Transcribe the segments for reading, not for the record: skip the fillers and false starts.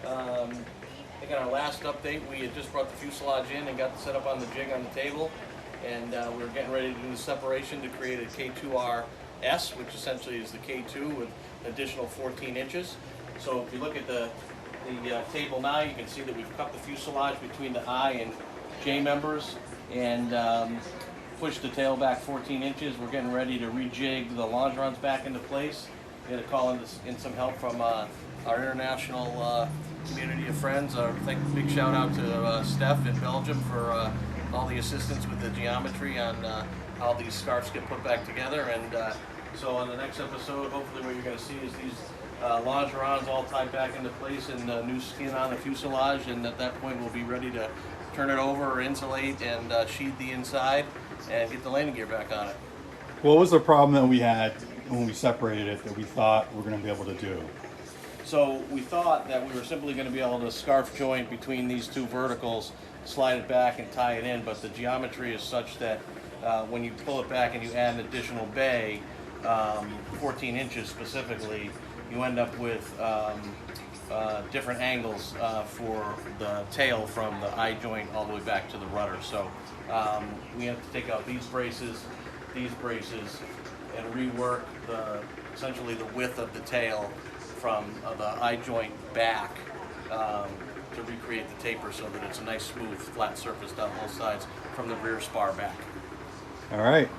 I think on our last update we had just brought the fuselage in and got set up on the jig on the table, and we were getting ready to do the separation to create a KR2-S, which essentially is the K2 with additional 14 inches. So if you look at the table now, you can see that we've cut the fuselage between the I and J members and pushed the tail back 14 inches. We're getting ready to rejig the longerons back into place. We had to call in some help from our international community of friends. Big shout out to Steph in Belgium for all the assistance with the geometry on how these scarves get put back together. And so on the next episode, hopefully what you're going to see is these longerons all tied back into place and new skin on the fuselage, and at that point we'll be ready to turn it over or insulate and sheathe the inside and get the landing gear back on it. What was the problem that we had when we separated it that we thought we were going to be able to do? So we thought that we were simply going to be able to scarf joint between these two verticals, slide it back and tie it in, but the geometry is such that when you pull it back and you add an additional bay, 14 inches specifically, you end up with different angles for the tail from the eye joint all the way back to the rudder. So we have to take out these braces, and rework essentially the width of the tail from the eye joint back to recreate the taper so that it's a nice smooth flat surface down both sides from the rear spar back. All right.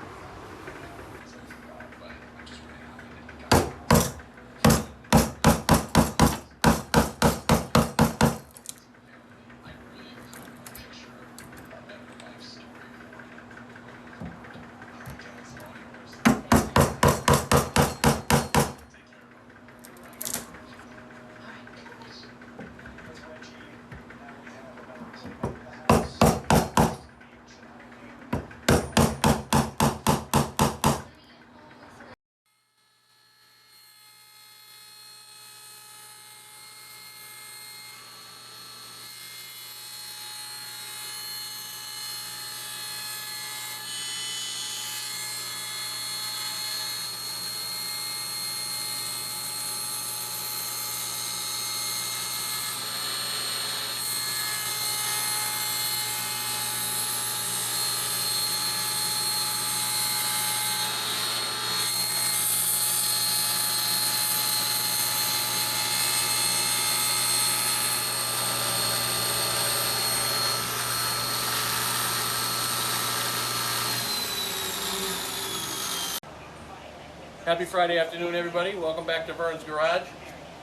Happy Friday afternoon, everybody. Welcome back to Vern's Garage.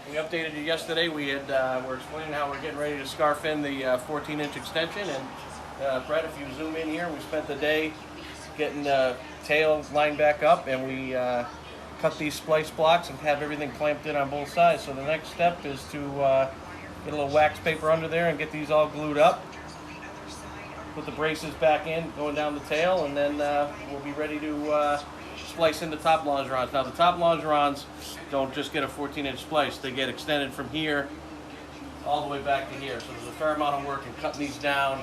We updated you yesterday. We were explaining how we're getting ready to scarf in the 14-inch extension. And Brett, if you zoom in here, we spent the day getting the tail lined back up, and we cut these splice blocks and have everything clamped in on both sides. So the next step is to get a little wax paper under there and get these all glued up. Put the braces back in, going down the tail, and then we'll be ready to splice in the top longerons. Now the top longerons don't just get a 14-inch splice, they get extended from here all the way back to here. So there's a fair amount of work in cutting these down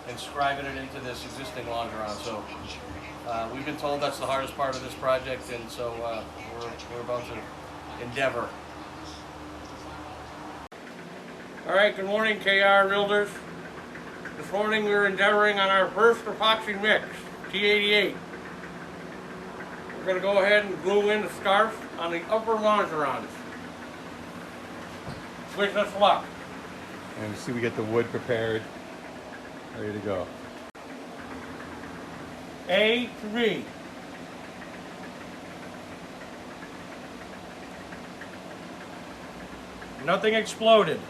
and scribing it into this existing longeron. So we've been told that's the hardest part of this project, and so we're about to endeavor. All right, good morning, KR Realtors. This morning we were endeavoring on our first epoxy mix, T88. We're going to go ahead and glue in the scarf on the upper longerons. Wish us luck. And you see we get the wood prepared, ready to go. A3. Nothing exploded.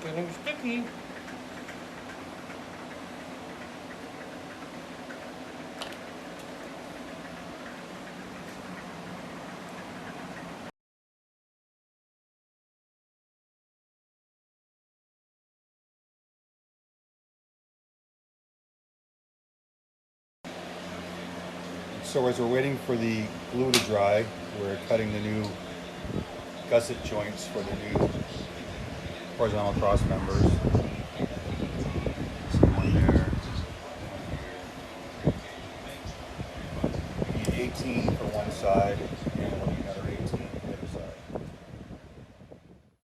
Getting sticky. So as we're waiting for the glue to dry, we're cutting the new gusset joints for the new horizontal cross members. So one there. Need 18 for one side.